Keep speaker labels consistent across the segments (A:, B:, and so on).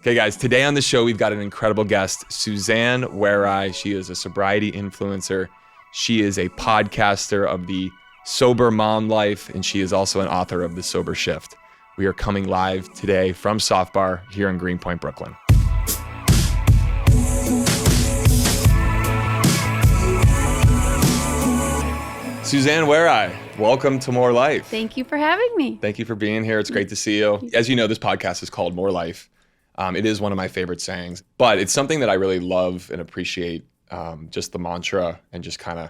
A: Okay, guys, today on the show, we've got an incredible guest, Suzanne Warye. She is a sobriety influencer. She is a podcaster of the Sober Mom Life, and she is also an author of The Sober Shift. We are coming live today from Soft Bar here in Greenpoint, Brooklyn. Suzanne Warye, welcome to More Life.
B: Thank you for having me.
A: Thank you for being here. It's great to see you. As you know, this podcast is called More Life. It is one of my favorite sayings, but it's something that I really love and appreciate, just the mantra and just kind of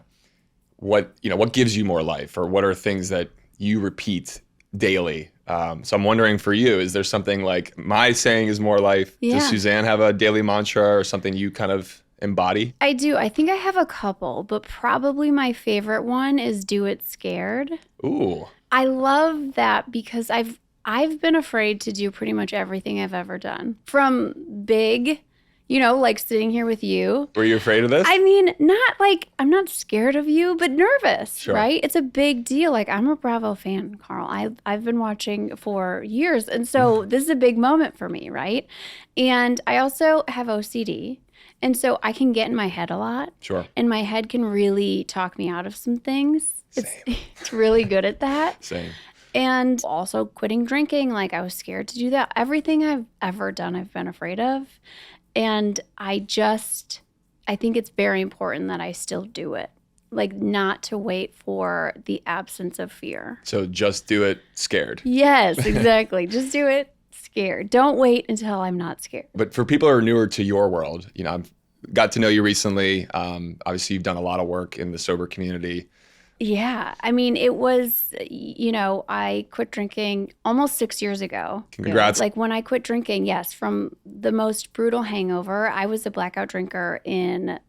A: what gives you more life, or what are things that you repeat daily. So I'm wondering for you, is there something like my saying is more life?
B: Yeah.
A: Does Suzanne have a daily mantra or something you kind of embody?
B: I do. I think I have a couple, but probably my favorite one is do it scared.
A: Ooh.
B: I love that because I've been afraid to do pretty much everything I've ever done. From big, like sitting here with you.
A: Were you afraid of this?
B: I mean, not like I'm not scared of you, but nervous,
A: Sure.
B: Right? It's a big deal. Like, I'm a Bravo fan, Carl. I've been watching for years. And so this is a big moment for me, right? And I also have OCD. And so I can get in my head a lot.
A: Sure.
B: And my head can really talk me out of some things. It's really good at that.
A: Same.
B: And also quitting drinking. Like, I was scared to do that. Everything I've ever done, I've been afraid of. And I think it's very important that I still do it. Like, not to wait for the absence of fear.
A: So just do it scared.
B: Yes, exactly. Just do it scared. Don't wait until I'm not scared.
A: But for people who are newer to your world, I've got to know you recently. Obviously, you've done a lot of work in the sober community.
B: Yeah. I mean, it was, I quit drinking almost 6 years ago.
A: Congrats.
B: Like, when I quit drinking, yes, from the most brutal hangover. I was a blackout drinker in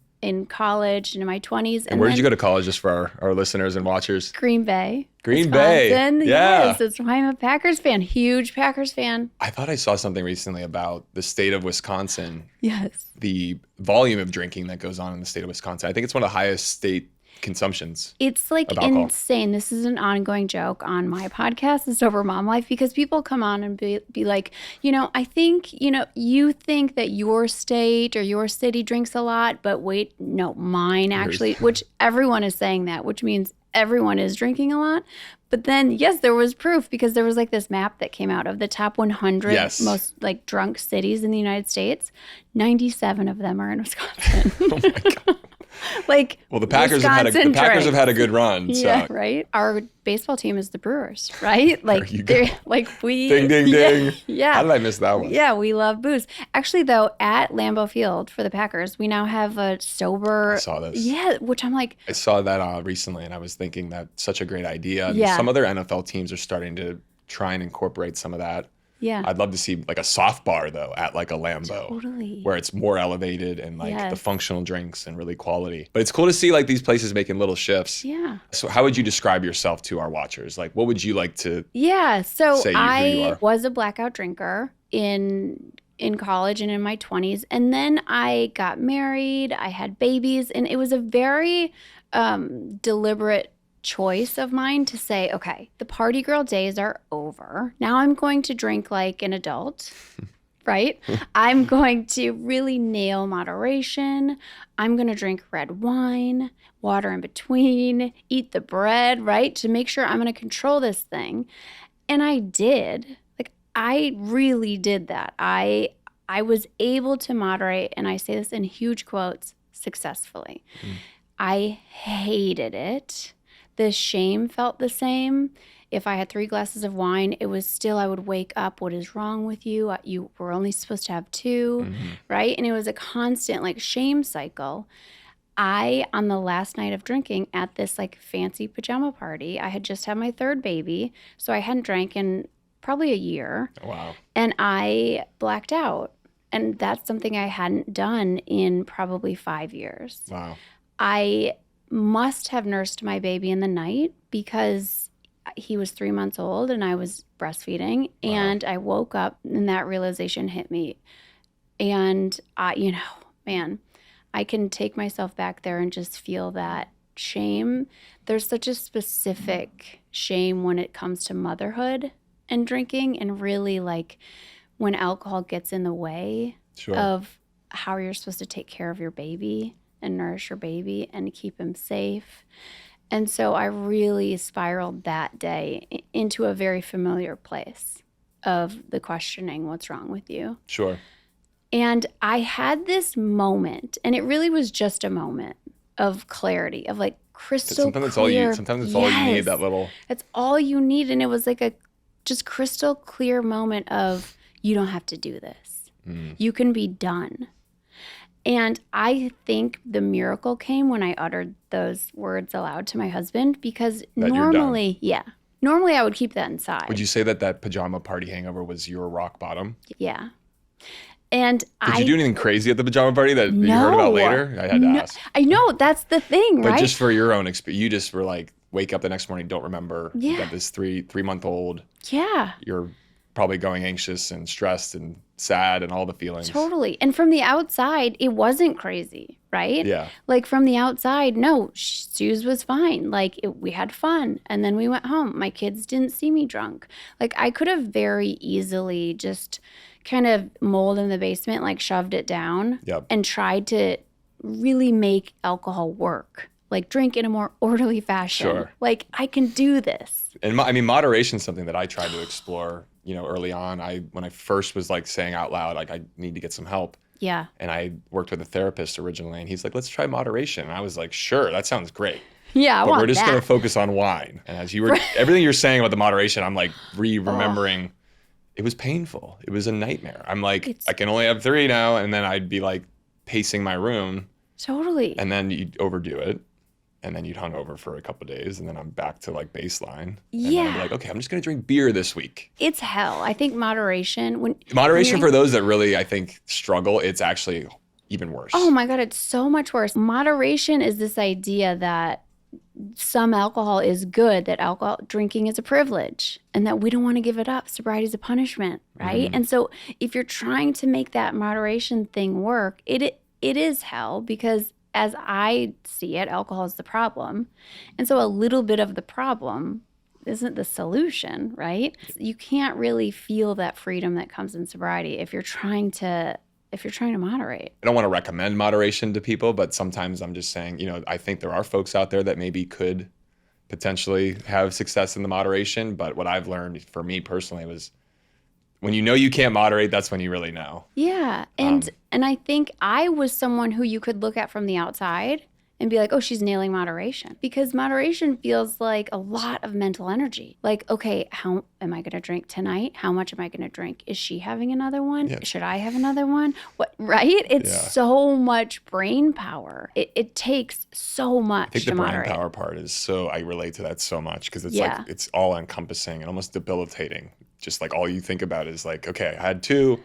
B: college and in my 20s.
A: And where did you go to college, just for our listeners and watchers?
B: Green Bay.
A: Green
B: Wisconsin.
A: Bay. Yeah.
B: Yes, that's why I'm a Packers fan. Huge Packers fan.
A: I thought I saw something recently about the state of Wisconsin.
B: Yes.
A: The volume of drinking that goes on in the state of Wisconsin. I think it's one of the highest state consumptions.
B: It's like insane. This is an ongoing joke on my podcast, The Sober Mom Life, because people come on and be like, I think, you think that your state or your city drinks a lot, but wait, no, mine actually, which everyone is saying that, which means everyone is drinking a lot. But then, yes, there was proof, because there was like this map that came out of the top 100 most like drunk cities in the United States. 97 of them are in Wisconsin.
A: Oh my God.
B: Well,
A: the Packers have had a good run. So.
B: Yeah, right. Our baseball team is the Brewers, right?
A: There you go. Ding, ding, ding.
B: Yeah.
A: How did I miss that one?
B: Yeah, we love booze. Actually, though, at Lambeau Field for the Packers, we now have a sober.
A: I saw this.
B: Yeah, which I'm like.
A: I saw that recently, and I was thinking that's such a great idea. And
B: yeah.
A: Some other NFL teams are starting to try and incorporate some of that.
B: Yeah.
A: I'd love to see like a soft bar, though, at like a Lambeau.
B: Totally.
A: Where it's more elevated and like the functional drinks and really quality. But it's cool to see like these places making little shifts.
B: Yeah.
A: So how would you describe yourself to our watchers? Like, what would you like to
B: so
A: say who you
B: I
A: are?
B: Was a blackout drinker in college and in my 20s. And then I got married. I had babies. And it was a very deliberate choice of mine to say, okay, the party girl days are over. Now I'm going to drink like an adult, right? I'm going to really nail moderation. I'm going to drink red wine, water in between, eat the bread, right? To make sure I'm going to control this thing. And I did. Like, I really did that. I was able to moderate, and I say this in huge quotes, successfully. I hated it. The shame felt the same. If I had 3 glasses of wine, it was still, I would wake up, what is wrong with you? You were only supposed to have 2, right? And it was a constant like shame cycle. On the last night of drinking at this like fancy pajama party, I had just had my 3rd baby. So I hadn't drank in probably a year.
A: Wow.
B: And I blacked out. And that's something I hadn't done in probably 5 years.
A: Wow.
B: I must have nursed my baby in the night because he was 3 months old and I was breastfeeding. Wow. And I woke up and that realization hit me. And I can take myself back there and just feel that shame. There's such a specific shame when it comes to motherhood and drinking, and really like when alcohol gets in the way
A: Sure.
B: of how you're supposed to take care of your baby and nourish your baby and keep him safe. And so I really spiraled that day into a very familiar place of the questioning, what's wrong with you?
A: Sure.
B: And I had this moment, and it really was just a moment of clarity, of like crystal clear.
A: Sometimes it's all you need, that little.
B: It's all you need. And it was like a just crystal clear moment of, you don't have to do this. You can be done. And I think the miracle came when I uttered those words aloud to my husband, because
A: That
B: normally I would keep that inside.
A: Would you say that pajama party hangover was your rock bottom?
B: Yeah. And
A: Did you do anything crazy at the pajama party that you heard about later? I had to ask.
B: I know, that's the thing,
A: But
B: right?
A: just for your own experience, you just were like, wake up the next morning, don't remember. You got this three-month-old.
B: Yeah.
A: You're probably going anxious and stressed and sad and all the feelings.
B: Totally. And from the outside, it wasn't crazy, right?
A: Yeah.
B: Like from the outside, no, Suze was fine. Like we had fun. And then we went home. My kids didn't see me drunk. Like I could have very easily just kind of mold in the basement, like shoved it down and tried to really make alcohol work. Like drink in a more orderly fashion.
A: Sure.
B: Like I can do this.
A: And I mean, moderation is something that I tried to explore, early on. When I first was like saying out loud, like I need to get some help.
B: Yeah.
A: And I worked with a therapist originally, and he's like, let's try moderation. And I was like, sure, that sounds great.
B: Yeah,
A: but we're just going to focus on wine. And as you were, everything you're saying about the moderation, I'm like remembering. It was painful. It was a nightmare. I'm like, I can only have 3 now. And then I'd be like pacing my room.
B: Totally.
A: And then you'd overdo it. And then you'd hungover for a couple of days. And then I'm back to like baseline. And then I'd be like, okay, I'm just going to drink beer this week.
B: It's hell. I think moderation.
A: Moderation for those that really, I think, struggle, it's actually even worse.
B: Oh my God, it's so much worse. Moderation is this idea that some alcohol is good, that alcohol drinking is a privilege, and that we don't want to give it up. Sobriety is a punishment, right? And so if you're trying to make that moderation thing work, it is hell, because as I see it, alcohol is the problem. And so a little bit of the problem isn't the solution, right? You can't really feel that freedom that comes in sobriety if you're trying to moderate.
A: I don't want to recommend moderation to people, but sometimes I'm just saying, I think there are folks out there that maybe could potentially have success in the moderation. But what I've learned for me personally was when you can't moderate, that's when you really know.
B: Yeah. And I think I was someone who you could look at from the outside and be like, oh, she's nailing moderation. Because moderation feels like a lot of mental energy. Like, okay, how am I going to drink tonight? How much am I going to drink? Is she having another one? Yeah. Should I have another one? What? Right? It's so much brain power. It takes so much to moderate. I think the brain
A: power part is so, I relate to that so much, because it's like, it's all encompassing and almost debilitating. Just like all you think about is like, okay, I had 2.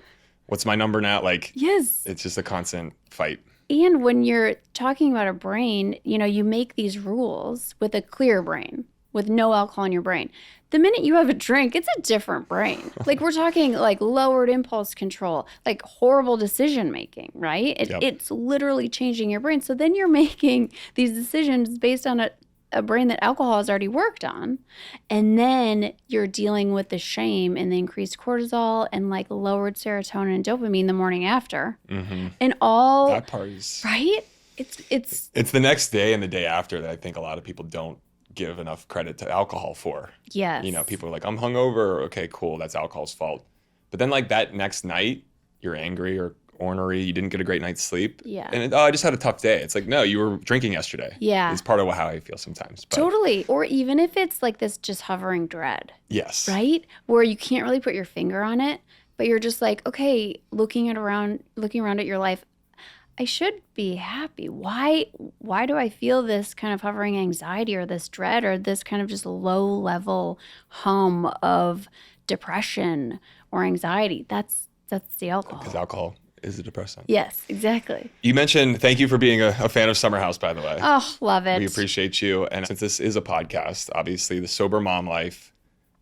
A: What's my number now? Like,
B: yes,
A: it's just a constant fight.
B: And when you're talking about a brain, you make these rules with a clear brain, with no alcohol in your brain. The minute you have a drink, it's a different brain. Like we're talking like lowered impulse control, like horrible decision making, right? It's literally changing your brain. So then you're making these decisions based on a brain that alcohol has already worked on. And then you're dealing with the shame and the increased cortisol and like lowered serotonin and dopamine the morning after. And all
A: that part is
B: right. It's
A: the next day and the day after that I think a lot of people don't give enough credit to alcohol for.
B: Yes.
A: People are like, I'm hungover. Okay, cool. That's alcohol's fault. But then like that next night, you're angry or ornery, you didn't get a great night's sleep.
B: Yeah.
A: And I just had a tough day. It's like, no, you were drinking yesterday.
B: Yeah.
A: It's part of how I feel sometimes. But.
B: Totally. Or even if it's like this just hovering dread.
A: Yes.
B: Right? Where you can't really put your finger on it, but you're just like, okay, looking around at your life, I should be happy. Why do I feel this kind of hovering anxiety or this dread or this kind of just low level hum of depression or anxiety? That's the alcohol.
A: Because alcohol is a depressant.
B: Yes, exactly.
A: You mentioned, thank you for being a fan of Summer House, by the way.
B: Oh, love it.
A: We appreciate you. And since this is a podcast, obviously the Sober Mom Life,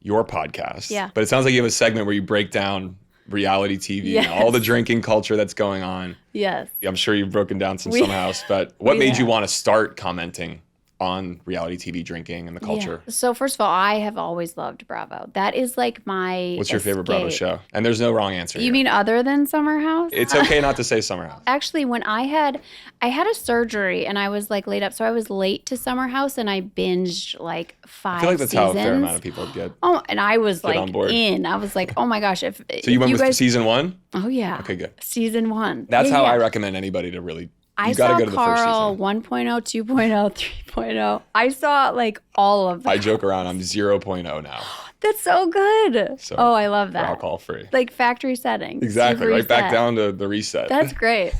A: your podcast.
B: Yeah.
A: But it sounds like you have a segment where you break down reality TV and all the drinking culture that's going on.
B: Yes.
A: I'm sure you've broken down some Summer House, but what made you want to start commenting on reality TV drinking and the culture?
B: Yeah. So first of all, I have always loved Bravo. That is like my
A: What's your favorite Bravo
B: escape.
A: show? And there's no wrong answer
B: You
A: here.
B: mean other than Summer House?
A: It's okay not to say Summer House.
B: Actually, when I had a surgery and I was like laid up, so I was late to Summer House and I binged like 5
A: I feel like that's
B: seasons.
A: how a fair amount of people get.
B: Oh, and I was like
A: on board.
B: I was like, oh my gosh, if
A: So you went with
B: guys,
A: season 1?
B: oh yeah,
A: Okay, good.
B: season 1.
A: That's
B: Yeah,
A: how
B: yeah.
A: I recommend anybody to really.
B: I
A: You got to
B: saw
A: go to the first
B: Carl
A: season.
B: 1.0, 2.0, 3.0. I saw like all of them.
A: I joke around. I'm 0.0 now.
B: That's so good.
A: So
B: oh, I love
A: for
B: that.
A: alcohol free.
B: Like factory settings.
A: Exactly.
B: You've
A: Right back
B: reset.
A: down to the reset.
B: That's great.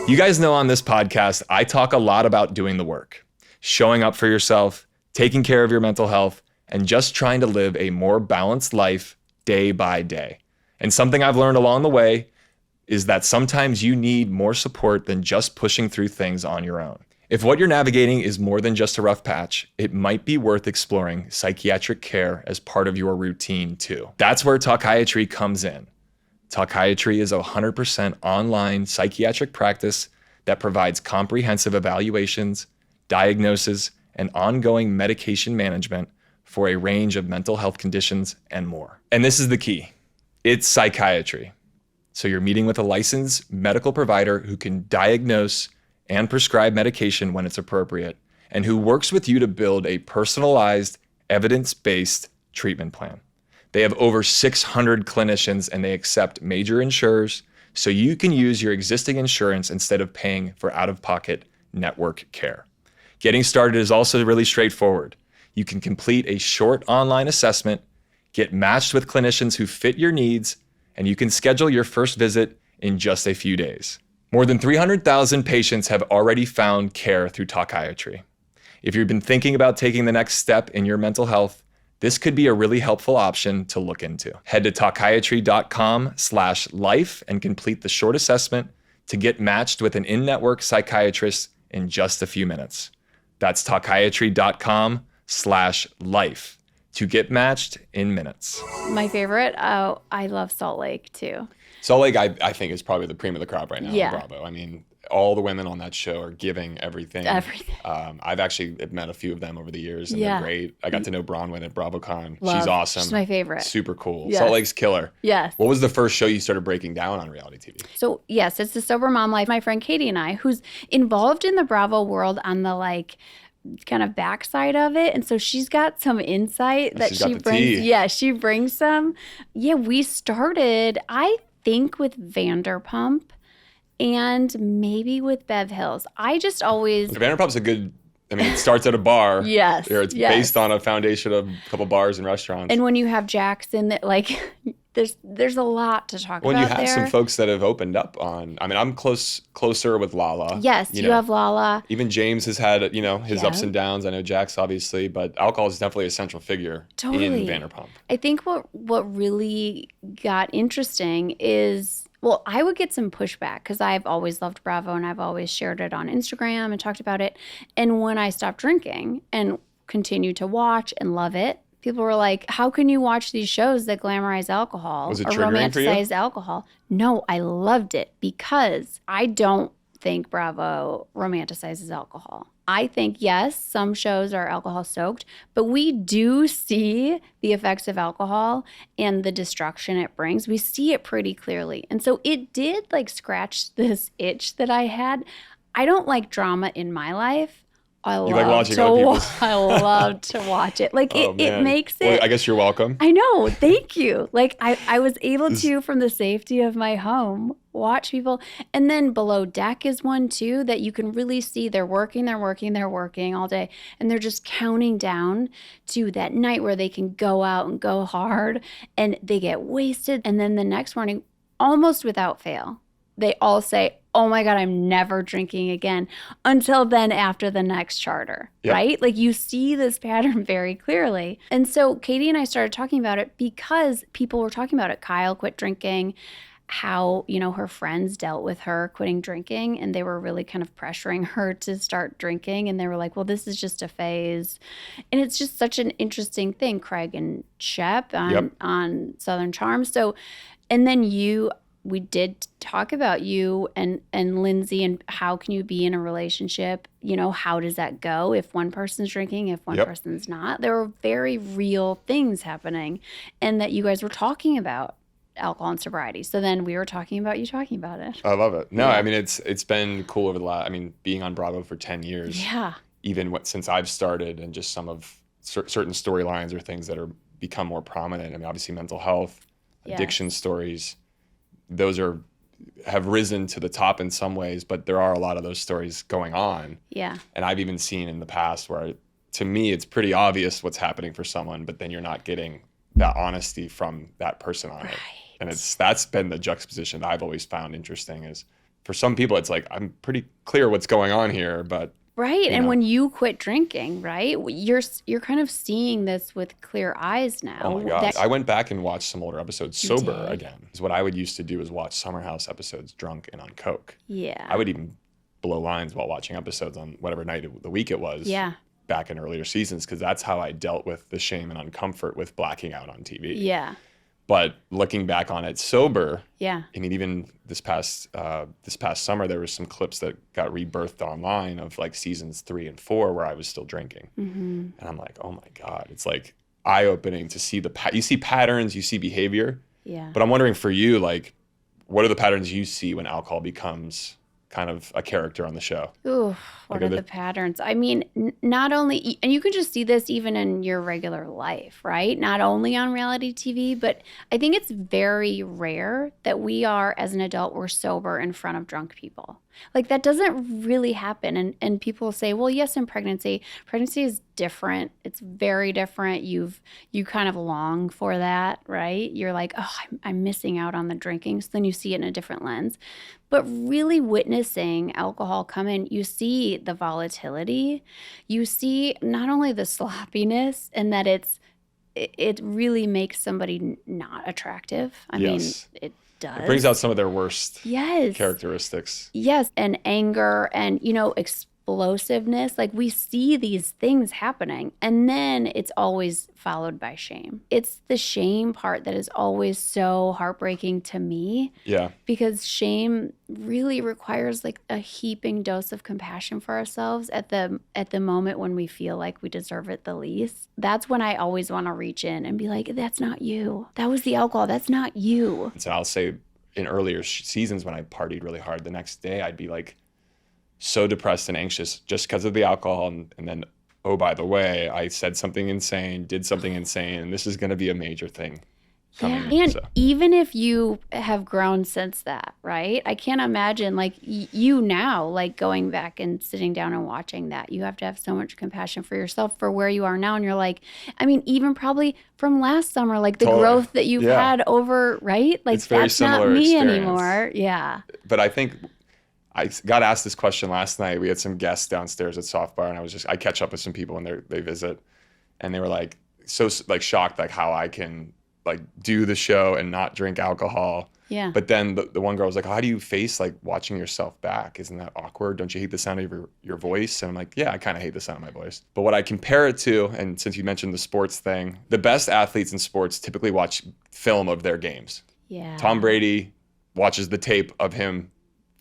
A: You guys know on this podcast, I talk a lot about doing the work, showing up for yourself, taking care of your mental health, and just trying to live a more balanced life day by day. And something I've learned along the way is that sometimes you need more support than just pushing through things on your own. If what you're navigating is more than just a rough patch, it might be worth exploring psychiatric care as part of your routine too. That's where Talkiatry comes in. Talkiatry is a 100% online psychiatric practice that provides comprehensive evaluations, diagnosis, and ongoing medication management for a range of mental health conditions and more. And this is the key. It's psychiatry. So you're meeting with a licensed medical provider who can diagnose and prescribe medication when it's appropriate, and who works with you to build a personalized, evidence-based treatment plan. They have over 600 clinicians and they accept major insurers, so you can use your existing insurance instead of paying for out-of-pocket network care. Getting started is also really straightforward. You can complete a short online assessment, get matched with clinicians who fit your needs, and you can schedule your first visit in just a few days. More than 300,000 patients have already found care through Talkiatry. If you've been thinking about taking the next step in your mental health, this could be a really helpful option to look into. Head to talkiatry.com/life and complete the short assessment to get matched with an in-network psychiatrist in just a few minutes. That's talkiatry.com/life to get matched in minutes.
B: My favorite, oh, I love Salt Lake too.
A: Salt Lake, I think, is probably the cream of the crop right now
B: Yeah.
A: on Bravo. I mean, all the women on that show are giving everything.
B: Everything.
A: I've actually met a few of them over the years, and
B: Yeah.
A: they're great. I got to know Bronwyn at BravoCon.
B: Love.
A: She's awesome.
B: She's my favorite.
A: Super cool.
B: Yes.
A: Salt Lake's killer.
B: Yes.
A: What was the first show you started breaking down on reality TV?
B: So yes, it's the Sober Mom Life. My friend Katie and I, who's involved in the Bravo world on the like kind of backside of it, and so she's got some insight that
A: She's got
B: she
A: the
B: brings.
A: tea.
B: Yeah, she brings some. Yeah, we started, I think, with Vanderpump and maybe with Bev Hills. I just always
A: Vanderpump's a good. I mean, it starts at a bar.
B: Yes,
A: Or it's
B: yes.
A: based on a foundation of a couple bars and restaurants.
B: and when you have Jackson, that like there's a lot to talk
A: when
B: about
A: you have
B: there.
A: some folks that have opened up on, I mean, I'm closer with Lala.
B: Yes, you
A: know.
B: have Lala.
A: Even James has had, his
B: Yeah.
A: ups and downs. I know Jax, obviously, but alcohol is definitely a central figure
B: Totally.
A: in Vanderpump.
B: I think what really got interesting is, well, I would get some pushback because I've always loved Bravo and I've always shared it on Instagram and talked about it. And when I stopped drinking and continued to watch and love it, people were like, how can you watch these shows that glamorize alcohol
A: Was it
B: or
A: triggering for you?
B: romanticize alcohol? No, I loved it because I don't think Bravo romanticizes alcohol. I think, yes, some shows are alcohol soaked, but we do see the effects of alcohol and the destruction it brings. We see it pretty clearly. And so it did like scratch this itch that I had. I don't like drama in my life. I
A: You like watching other people's?
B: I love to watch it. Like
A: Oh,
B: it
A: man.
B: makes it.
A: Well, I guess you're welcome.
B: I know. Thank you. Like I was able to, from the safety of my home, watch people. And then Below Deck is one too that you can really see they're working all day. And they're just counting down to that night where they can go out and go hard and they get wasted. And then the next morning, almost without fail, they all say, oh my God, I'm never drinking again until then after the next charter,
A: Yep.
B: right? Like you see this pattern very clearly. And so Katie and I started talking about it because people were talking about it. Kyle quit drinking, how, her friends dealt with her quitting drinking and they were really kind of pressuring her to start drinking. And they were like, well, this is just a phase. And it's just such an interesting thing. Craig and Shep
A: Yep.
B: on Southern Charm. So, and then we did talk about you and Lindsay and how can you be in a relationship? You know, how does that go if one person's drinking, if one person's not? There were very real things happening, and that you guys were talking about alcohol and sobriety. So then we were talking about you talking about it.
A: I love it. No, I mean, it's been cool over the last, I mean, being on Bravo for 10 years.
B: Yeah.
A: Even since I've started, and just some of certain storylines or things that are become more prominent. I mean, obviously mental health, addiction stories, those have risen to the top in some ways, but there are a lot of those stories going on. Yeah. And I've even seen in the past where, to me, it's pretty obvious what's happening for someone, but then you're not getting that honesty from that person on it. And that's been the juxtaposition that I've always found interesting, is for some people, it's like, I'm pretty clear what's going on here, but
B: right. And when you quit drinking, right, you're kind of seeing this with clear eyes now.
A: Oh my gosh. I went back and watched some older episodes sober again. Because what I would used to do is watch Summer House episodes drunk and on coke. Yeah. I would even blow lines while watching episodes on whatever night of the week it was. Yeah. Back in earlier seasons, because that's how I dealt with the shame and uncomfort with blacking out on TV. Yeah. But looking back on it sober, I mean, even this past summer, there was some clips that got rebirthed online of like seasons 3 and 4 where I was still drinking. Mm-hmm. And I'm like, oh my God, it's like eye-opening to see you see patterns, you see behavior. Yeah. But I'm wondering for you, like, what are the patterns you see when alcohol becomes kind of a character on the show?
B: Ooh, what are the patterns? I mean, not only, and you can just see this even in your regular life, right? Not only on reality TV, but I think it's very rare that we are, as an adult, we're sober in front of drunk people. Like, that doesn't really happen. And people say, well, yes, in pregnancy is different. It's very different. You kind of long for that, right? You're like, oh, I'm missing out on the drinking. So then you see it in a different lens. But really witnessing alcohol come in, you see the volatility. You see not only the sloppiness, and that it really makes somebody not attractive. I mean, it does.
A: It brings out some of their worst characteristics.
B: Yes, and anger and, explosiveness. Like, we see these things happening, and then it's always followed by shame. It's the shame part that is always so heartbreaking to me. Yeah. Because shame really requires like a heaping dose of compassion for ourselves at the moment when we feel like we deserve it the least. That's when I always want to reach in and be like, that's not you. That was the alcohol. That's not you.
A: So I'll say in earlier seasons when I partied really hard, the next day I'd be like so depressed and anxious just because of the alcohol. And then, oh, by the way, I said something insane, did something insane, and this is going to be a major thing coming.
B: Yeah. And even if you have grown since that, right? I can't imagine like you now, like going back and sitting down and watching that. You have to have so much compassion for yourself for where you are now. And you're like, I mean, even probably from last summer, like the growth that you've had over, right? Like, that's not me anymore. Yeah.
A: But I think I got asked this question last night. We had some guests downstairs at Soft Bar, and I catch up with some people when they visit, and they were like so like shocked like how I can like do the show and not drink alcohol. Yeah. But then the one girl was like, how do you face like watching yourself back? Isn't that awkward? Don't you hate the sound of your voice? And I'm like, yeah, I kind of hate the sound of my voice. But what I compare it to, and since you mentioned the sports thing, the best athletes in sports typically watch film of their games. Yeah. Tom Brady watches the tape of him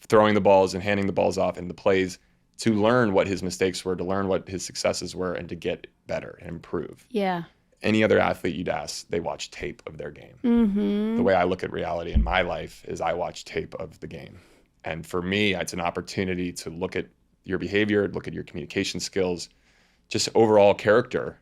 A: throwing the balls and handing the balls off in the plays to learn what his mistakes were, to learn what his successes were, and to get better and improve. Yeah. Any other athlete you'd ask, they watch tape of their game. Mm-hmm. The way I look at reality in my life is I watch tape of the game. And for me, it's an opportunity to look at your behavior, look at your communication skills, just overall character,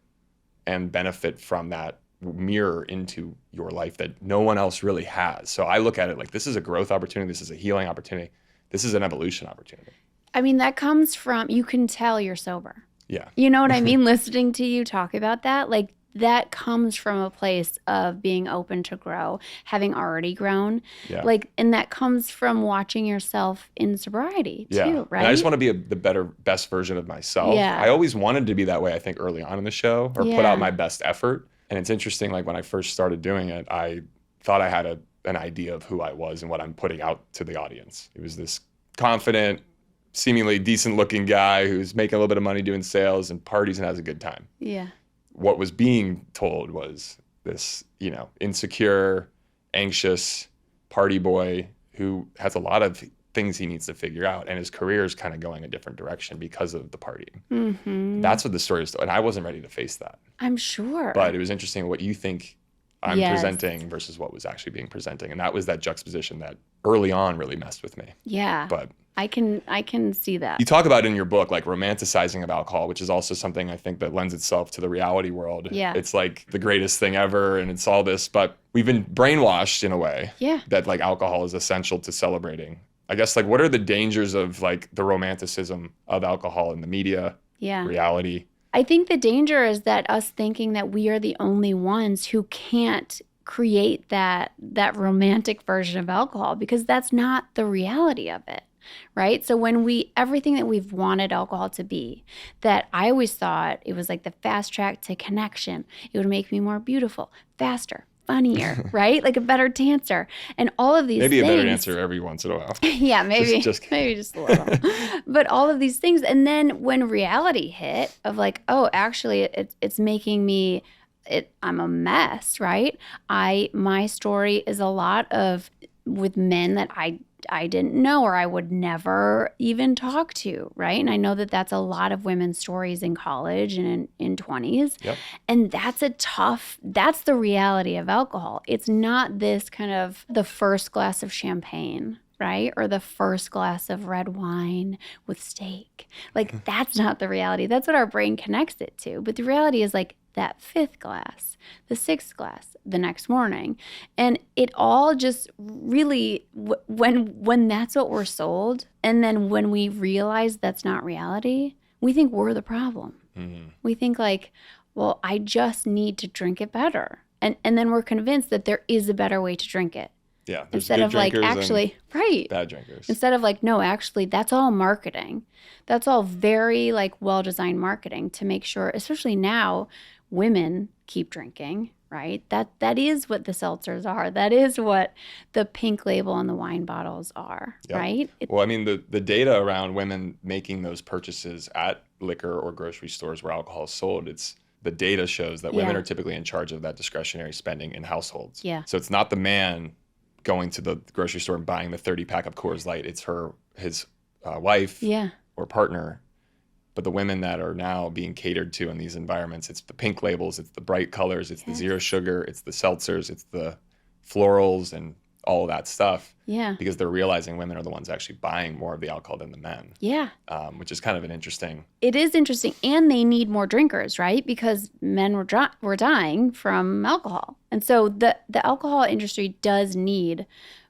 A: and benefit from that mirror into your life that no one else really has. So I look at it like, this is a growth opportunity. This is a healing opportunity. This is an evolution opportunity.
B: I mean, that comes from, you can tell you're sober.
A: Yeah.
B: You know what I mean? Listening to you talk about that, like, that comes from a place of being open to grow, having already grown. Yeah. Like, and that comes from watching yourself in sobriety too, right?
A: And I just want to be the best version of myself. Yeah. I always wanted to be that way, I think, early on in the show, or put out my best effort. And it's interesting, like when I first started doing it, I thought I had an idea of who I was and what I'm putting out to the audience. It was this confident, seemingly decent looking guy who's making a little bit of money doing sales and parties and has a good time. Yeah. What was being told was this, insecure, anxious party boy who has a lot of things he needs to figure out, and his career is kind of going a different direction because of the partying.
B: Mm-hmm.
A: That's what the story is, and I wasn't ready to face that.
B: I'm sure.
A: But it was interesting what you think I'm
B: Yes.
A: presenting versus what was actually being presenting, and that was that juxtaposition that early on really messed with me.
B: Yeah.
A: But
B: I can see that.
A: you talk about in your book, like romanticizing of alcohol, which is also something I think that lends itself to the reality world.
B: Yeah.
A: It's like the greatest thing ever, and it's all this, but we've been brainwashed in a way
B: Yeah.
A: that like alcohol is essential to celebrating. I guess like what are the dangers of like the romanticism of alcohol in the media,
B: Yeah.
A: reality?
B: I think the danger is that us thinking that we are the only ones who can't create that romantic version of alcohol, because that's not the reality of it, right? So when everything that we've wanted alcohol to be, that I always thought it was like the fast track to connection. It would make me more beautiful, faster, funnier, right? Like a better dancer. And all of these
A: Maybe
B: things.
A: a better answer every once in a while.
B: Yeah, maybe maybe just a little. But all of these things. And then when reality hit of like, oh, actually it's making me I'm a mess, right? My story is a lot of with men that I didn't know or I would never even talk to, right? And I know that that's a lot of women's stories in college and in 20s.
A: Yep.
B: And that's the reality of alcohol. It's not this kind of the first glass of champagne, right? Or the first glass of red wine with steak. Like that's not the reality. That's what our brain connects it to. But the reality is like that fifth glass, the sixth glass, the next morning. And it all just really, when that's what we're sold, and then when we realize that's not reality, we think we're the problem. Mm-hmm. We think like, well, I just need to drink it better. And then we're convinced that there is a better way to drink it.
A: Yeah.
B: Instead of like, actually, right.
A: Bad drinkers.
B: Instead of like, no, actually, that's all marketing. That's all very like well-designed marketing to make sure, especially now, women keep drinking, right? That is what the seltzers are. That is what the pink label on the wine bottles are, yep. Right?
A: Well, I mean, the data around women making those purchases at liquor or grocery stores where alcohol is sold, the data shows that women are typically in charge of that discretionary spending in households.
B: Yeah.
A: So it's not the man going to the grocery store and buying the 30-pack of Coors Light. It's his wife or partner. But the women that are now being catered to in these environments, it's the pink labels, it's the bright colors, it's the zero sugar, it's the seltzers, it's the florals and all of that stuff.
B: Yeah.
A: Because they're realizing women are the ones actually buying more of the alcohol than the men.
B: Yeah.
A: Which is kind of an interesting.
B: It is interesting. And they need more drinkers, right? Because men were dying from alcohol. And so the alcohol industry does need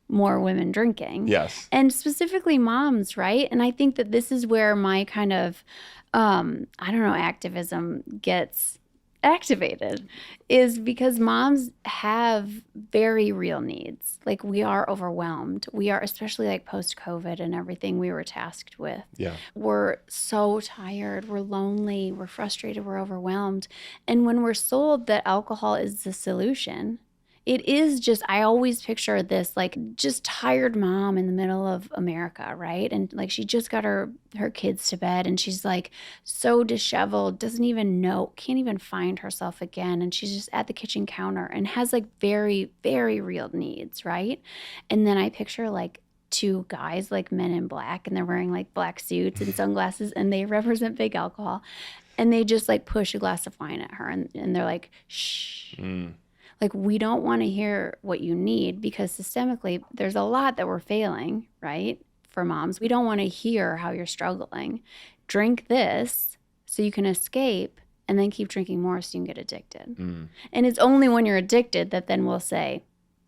B: more women drinking.
A: Yes.
B: And specifically moms, right? And I think that this is where my kind of, activism gets activated, is because moms have very real needs. Like we are overwhelmed. We are, especially like post-COVID and everything we were tasked with.
A: Yeah.
B: We're so tired. We're lonely. We're frustrated. We're overwhelmed. And when we're sold that alcohol is the solution, it is just, I always picture this like just tired mom in the middle of America, right? And like she just got her kids to bed and she's like so disheveled, doesn't even know, can't even find herself again. And she's just at the kitchen counter and has like very, very real needs, right? And then I picture like two guys like Men in Black and they're wearing like black suits and sunglasses and they represent big alcohol. And they just like push a glass of wine at her and they're like, shh. Like, we don't want to hear what you need because systemically there's a lot that we're failing, right? For moms, we don't want to hear how you're struggling. Drink this so you can escape and then keep drinking more so you can get addicted. And it's only when you're addicted that then we'll say,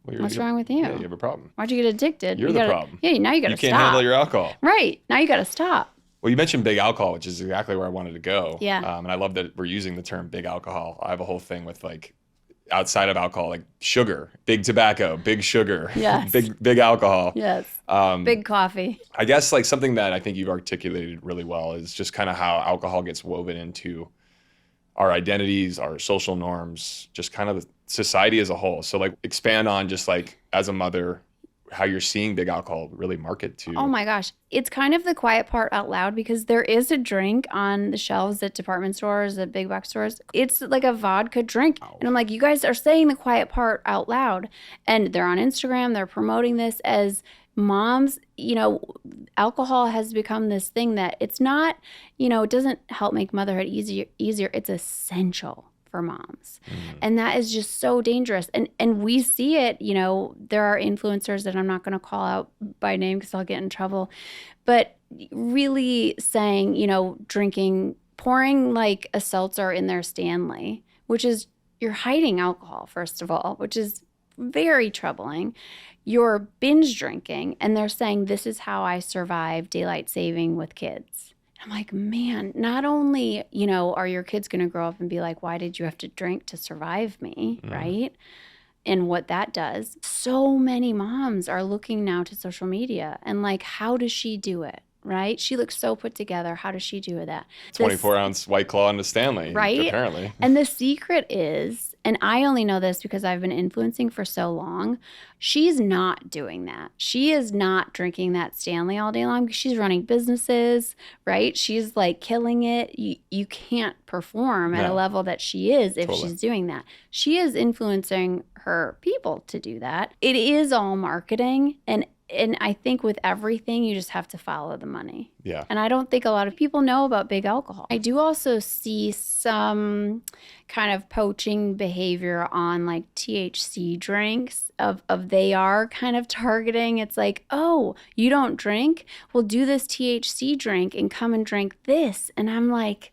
B: what's wrong with you?
A: Yeah, you have a problem.
B: Why'd you get addicted?
A: You're the problem.
B: Yeah, now you got to stop.
A: You can't handle your alcohol.
B: Right. Now you got to stop.
A: Well, you mentioned big alcohol, which is exactly where I wanted to go.
B: Yeah.
A: And I love that we're using the term big alcohol. I have a whole thing with like, outside of alcohol, like sugar, big tobacco, big sugar,
B: yes.
A: big alcohol.
B: Yes. Big coffee.
A: I guess like something that I think you've articulated really well is just kind of how alcohol gets woven into our identities, our social norms, just kind of the society as a whole. So like expand on just like as a mother, how you're seeing big alcohol really market to.
B: Oh my gosh. It's kind of the quiet part out loud because there is a drink on the shelves at department stores, at big box stores. It's like a vodka drink. Oh. And I'm like, you guys are saying the quiet part out loud. And they're on Instagram. They're promoting this as moms, alcohol has become this thing that it's not, it doesn't help make motherhood easier. It's essential for moms. And that is just so dangerous. And we see it, there are influencers that I'm not going to call out by name because I'll get in trouble, but really saying, pouring like a seltzer in their Stanley, which is, you're hiding alcohol, first of all, which is very troubling. You're binge drinking, and they're saying, this is how I survive daylight saving with kids. I'm like, man, not only, are your kids going to grow up and be like, why did you have to drink to survive me, right? And what that does. So many moms are looking now to social media and like, how does she do it? Right? She looks so put together. How does she do that?
A: 24-ounce White Claw into Stanley,
B: right?
A: Apparently.
B: And the secret is, and I only know this because I've been influencing for so long, she's not doing that. She is not drinking that Stanley all day long. She's running businesses, right? She's like killing it. You can't perform at a level that she is if she's doing that. She is influencing her people to do that. It is all marketing, and I think with everything, you just have to follow the money.
A: Yeah.
B: And I don't think a lot of people know about big alcohol. I do also see some kind of poaching behavior on like THC drinks of they are kind of targeting. It's like, oh, you don't drink? Well, do this THC drink and come and drink this. And I'm like,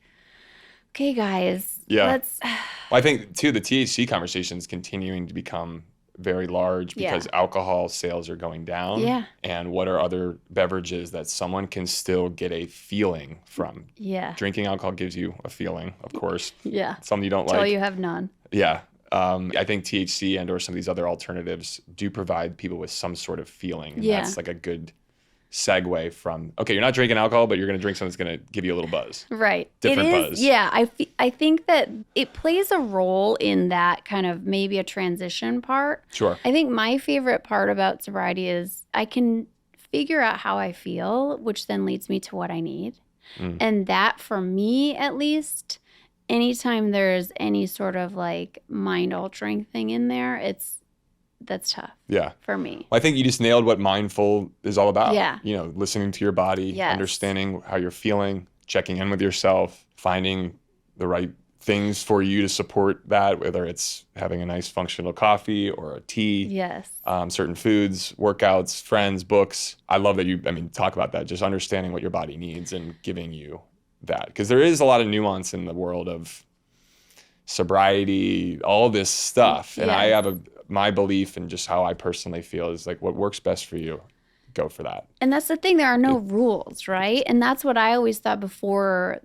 B: okay, guys.
A: Yeah.
B: Let's...
A: Well, I think, too, the THC conversation is continuing to become very large because alcohol sales are going down.
B: Yeah.
A: And what are other beverages that someone can still get a feeling from?
B: Yeah.
A: Drinking alcohol gives you a feeling, of course.
B: Yeah.
A: Something you don't like.
B: Until you have none.
A: Yeah. I think THC and or some of these other alternatives do provide people with some sort of feeling. And that's like a good segue from, okay, you're not drinking alcohol, but you're going to drink something that's going to give you a little buzz.
B: Right.
A: Different buzz.
B: Yeah. I think that it plays a role in that kind of maybe a transition part.
A: Sure.
B: I think my favorite part about sobriety is I can figure out how I feel, which then leads me to what I need. And that, for me at least, anytime there's any sort of like mind altering thing in there, that's tough.
A: Yeah.
B: For me.
A: Well, I think you just nailed what mindful is all about.
B: Yeah.
A: Listening to your body, understanding how you're feeling, checking in with yourself, finding the right things for you to support that, whether it's having a nice functional coffee or a tea.
B: Yes.
A: Certain foods, workouts, friends, books. I love that you, talk about that, just understanding what your body needs and giving you that. Because there is a lot of nuance in the world of sobriety, all this stuff. And I have my belief and just how I personally feel is like what works best for you, go for that.
B: And that's the thing, there are no rules, right? And that's what I always thought before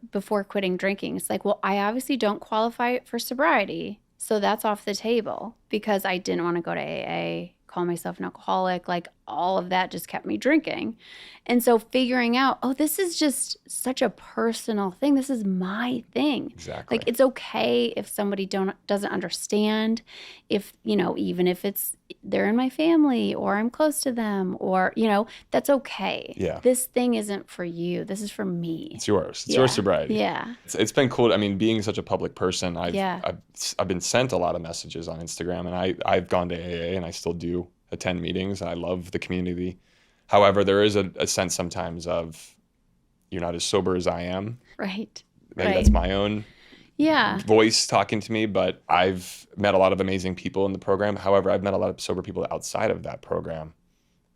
B: quitting drinking. It's like, well, I obviously don't qualify for sobriety, so that's off the table because I didn't want to go to AA, call myself an alcoholic, like all of that just kept me drinking. And so figuring out, oh, this is just such a personal thing. This is my thing.
A: Exactly.
B: Like, it's okay if somebody doesn't understand, if, even if they're in my family or I'm close to them or, that's okay.
A: Yeah.
B: This thing isn't for you. This is for me.
A: It's yours. It's your sobriety.
B: Yeah.
A: It's been cool. Being such a public person, I've been sent a lot of messages on Instagram, and I've gone to AA and I still do attend meetings. I love the community. However, there is a sense sometimes of you're not as sober as I am.
B: Right.
A: Maybe that's my own
B: yeah.
A: voice talking to me, but I've met a lot of amazing people in the program. However, I've met a lot of sober people outside of that program.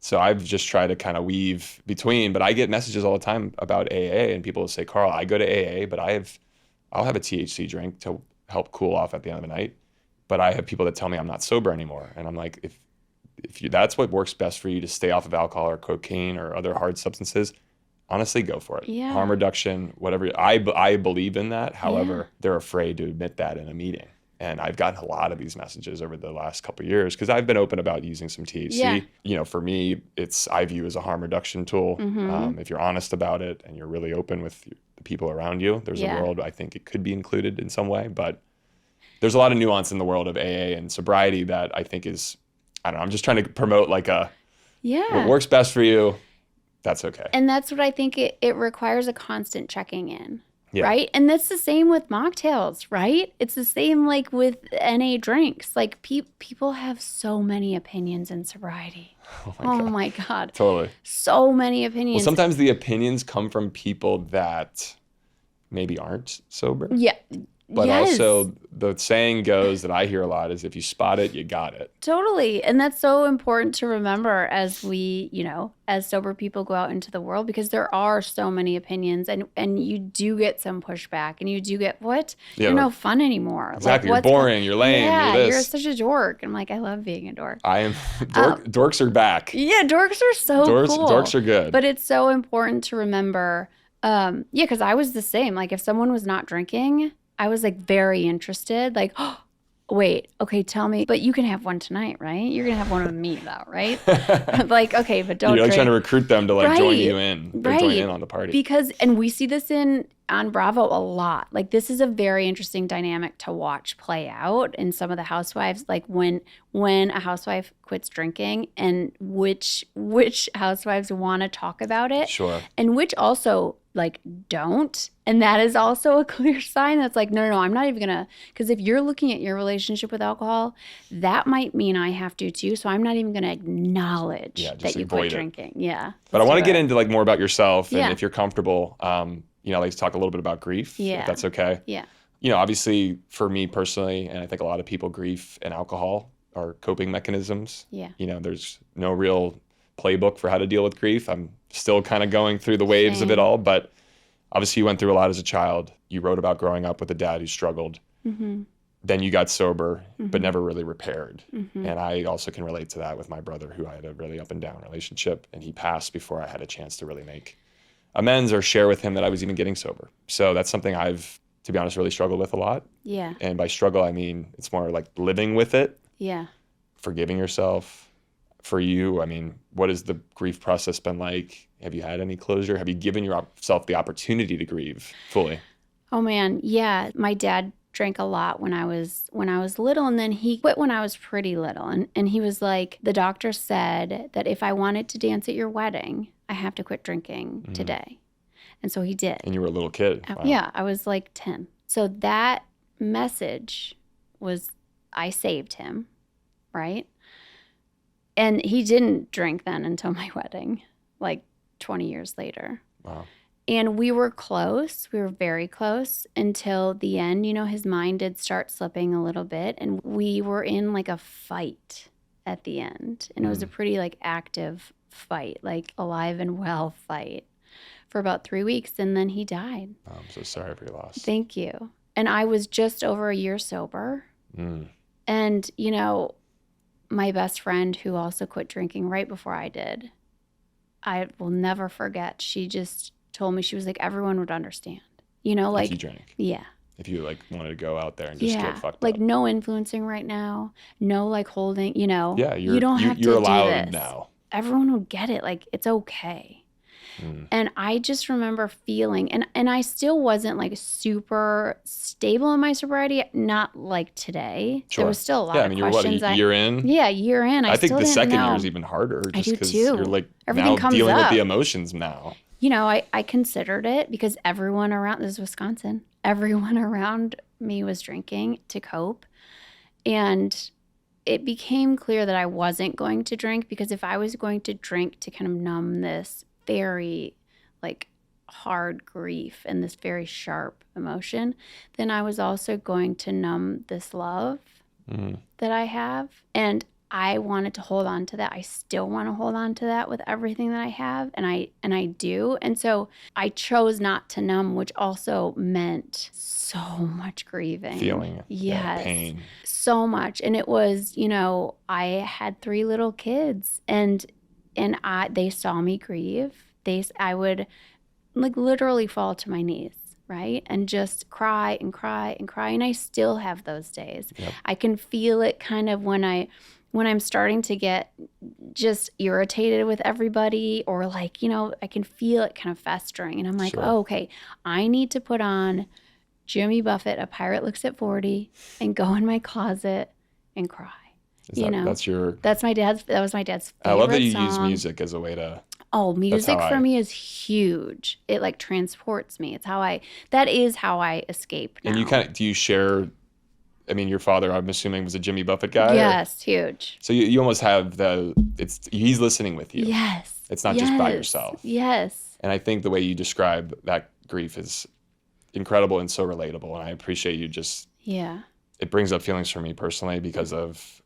A: So I've just tried to kind of weave between, but I get messages all the time about AA, and people will say, Carl, I go to AA, but I'll have a THC drink to help cool off at the end of the night. But I have people that tell me I'm not sober anymore. And I'm like, if that's what works best for you to stay off of alcohol or cocaine or other hard substances, honestly, go for it.
B: Yeah.
A: Harm reduction, whatever. I believe in that. However, they're afraid to admit that in a meeting. And I've gotten a lot of these messages over the last couple of years because I've been open about using some THC.
B: Yeah.
A: For me, I view as a harm reduction tool.
B: Mm-hmm.
A: If you're honest about it and you're really open with the people around you, there's a world I think it could be included in some way. But there's a lot of nuance in the world of AA and sobriety that I think is, I don't know, I'm just trying to promote like what works best for you, that's okay.
B: And that's what I think it requires, a constant checking in.
A: Yeah.
B: right? And that's the same with mocktails, right? It's the same like with NA drinks. Like people have so many opinions in sobriety. Oh my God.
A: Totally.
B: So many
A: Well,
B: opinions.
A: sometimes the opinions come from people that maybe aren't sober.
B: Yeah.
A: But
B: yes.
A: also the saying goes that I hear a lot is if you spot it, you got it.
B: Totally. And that's so important to remember as we, as sober people go out into the world, because there are so many opinions and you do get some pushback and you do get, what?
A: Yeah,
B: you're no fun anymore.
A: Exactly.
B: Like,
A: you're boring. You're lame.
B: Yeah,
A: you're this.
B: You're such a dork. I'm like, I love being a dork.
A: I am. Dorks are back.
B: Yeah, dorks are so cool.
A: Dorks are good.
B: But it's so important to remember, because I was the same. Like if someone was not drinking, I was like very interested, like, oh, wait, okay, tell me, but you can have one tonight, right? You're going to have one with me though, right? Like, okay, but don't
A: You're like
B: drink.
A: trying to recruit them to like join you in.
B: Right.
A: Join in on the party.
B: Because, and we see this on Bravo a lot. Like this is a very interesting dynamic to watch play out in some of the housewives, like when a housewife quits drinking and which housewives want to talk about it.
A: Sure.
B: And which also like don't. And that is also a clear sign that's like, no, I'm not even gonna, because if you're looking at your relationship with alcohol, that might mean I have to too. So I'm not even gonna acknowledge that you quit drinking. Yeah.
A: But I want to get into like more about yourself and
B: Yeah.
A: if you're comfortable, I'd like to talk a little bit about grief, if that's okay.
B: Yeah.
A: Obviously for me personally, and I think a lot of people, grief and alcohol are coping mechanisms.
B: Yeah.
A: There's no real playbook for how to deal with grief. I'm still kind of going through the waves of it all, but obviously you went through a lot as a child. You wrote about growing up with a dad who struggled.
B: Mm-hmm.
A: Then you got sober, but never really repaired.
B: Mm-hmm.
A: And I also can relate to that with my brother, who I had a really up and down relationship, and he passed before I had a chance to really make amends or share with him that I was even getting sober. So that's something I've, to be honest, really struggled with a lot.
B: Yeah.
A: And by struggle, I mean, it's more like living with it.
B: Yeah.
A: Forgiving yourself. For you, I mean, what has the grief process been like? Have you had any closure? Have you given yourself the opportunity to grieve fully?
B: Oh man, yeah. My dad drank a lot when I was little, and then he quit when I was pretty little. And he was like, the doctor said that if I wanted to dance at your wedding, I have to quit drinking today. And so he did.
A: And you were a little kid. Wow.
B: Yeah, I was like 10. So that message was, I saved him, right? And he didn't drink then until my wedding, like 20 years later.
A: Wow.
B: And we were close. We were very close until the end. His mind did start slipping a little bit. And we were in like a fight at the end. And it was a pretty like active fight, like alive and well fight for about 3 weeks. And then he died.
A: Oh, I'm so sorry for your loss.
B: Thank you. And I was just over a year sober. And, my best friend who also quit drinking right before I did, I will never forget. She just told me, she was like, everyone would understand. Like,
A: if you drank.
B: Yeah.
A: If you like wanted to go out there and just get fucked
B: like
A: up.
B: no influencing right now, no like holding,
A: Yeah,
B: you don't have
A: you're
B: to
A: allowed
B: do this.
A: now.
B: Everyone would get it. Like it's okay. And I just remember feeling, and I still wasn't like super stable in my sobriety, not like today.
A: Sure.
B: There was still a lot of
A: you're
B: questions.
A: what, a year in?
B: Yeah, a year in.
A: I think
B: still
A: the
B: didn't
A: second
B: know.
A: year is even harder.
B: I do
A: Because
B: too.
A: you're like
B: Everything
A: now
B: comes
A: dealing
B: up.
A: with the emotions now.
B: I considered it because everyone around, this is Wisconsin, everyone around me was drinking to cope. And it became clear that I wasn't going to drink, because if I was going to drink to kind of numb this very like hard grief and this very sharp emotion, then I was also going to numb this love that I have. And I wanted to hold on to that. I still want to hold on to that with everything that I have. And I do. And so I chose not to numb, which also meant so much grieving.
A: Feeling
B: yes.
A: pain.
B: So much. And it was, I had 3 little kids, and they saw me grieve. I would like literally fall to my knees, right? And just cry and cry and cry. And I still have those days.
A: Yep.
B: I can feel it kind of when I'm starting to get just irritated with everybody, or like, I can feel it kind of festering. And I'm like,
A: Sure.
B: oh, okay, I need to put on Jimmy Buffett, A Pirate Looks at 40, and go in my closet and cry.
A: That was my dad's favorite
B: I love that you use
A: music as a way to
B: Oh, music for me is huge. It like transports me. That is how I escape now.
A: And do you share, I mean, your father, I'm assuming, was a Jimmy Buffett guy?
B: Yes, huge.
A: So you almost have he's listening with you.
B: Yes.
A: It's not just by yourself.
B: Yes.
A: And I think the way you describe that grief is incredible and so relatable. And I appreciate you it brings up feelings for me personally because of,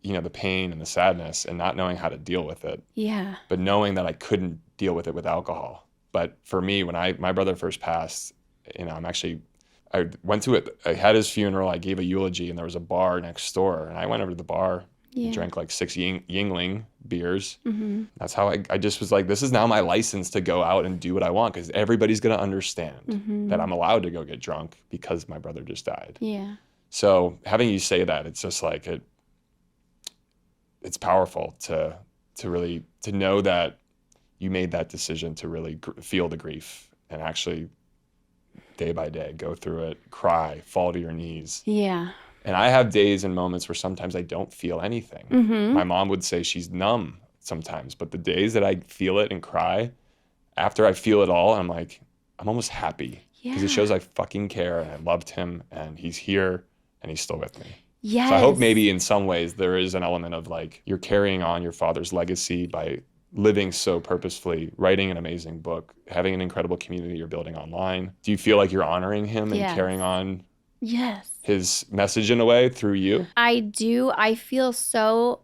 A: the pain and the sadness and not knowing how to deal with it.
B: Yeah.
A: But knowing that I couldn't deal with it with alcohol. But for me, when my brother first passed, I went to it. I had his funeral. I gave a eulogy, and there was a bar next door. And I went over to the bar and drank like 6 Yingling beers.
B: Mm-hmm.
A: That's how I just was like, this is now my license to go out and do what I want because everybody's going to understand that I'm allowed to go get drunk because my brother just died.
B: Yeah.
A: So having you say that, it's just like it's powerful to really know that you made that decision to really feel the grief and actually day by day go through it, cry, fall to your knees.
B: Yeah.
A: And I have days and moments where sometimes I don't feel anything.
B: Mm-hmm.
A: My mom would say she's numb sometimes, but the days that I feel it and cry, after I feel it all, I'm like, I'm almost happy because it shows I fucking care and I loved him and he's here and he's still with me.
B: Yes.
A: So I hope maybe in some ways there is an element of like you're carrying on your father's legacy by living so purposefully, writing an amazing book, having an incredible community you're building online. Do you feel like you're honoring him and carrying on his message in a way through you?
B: I do. I feel so,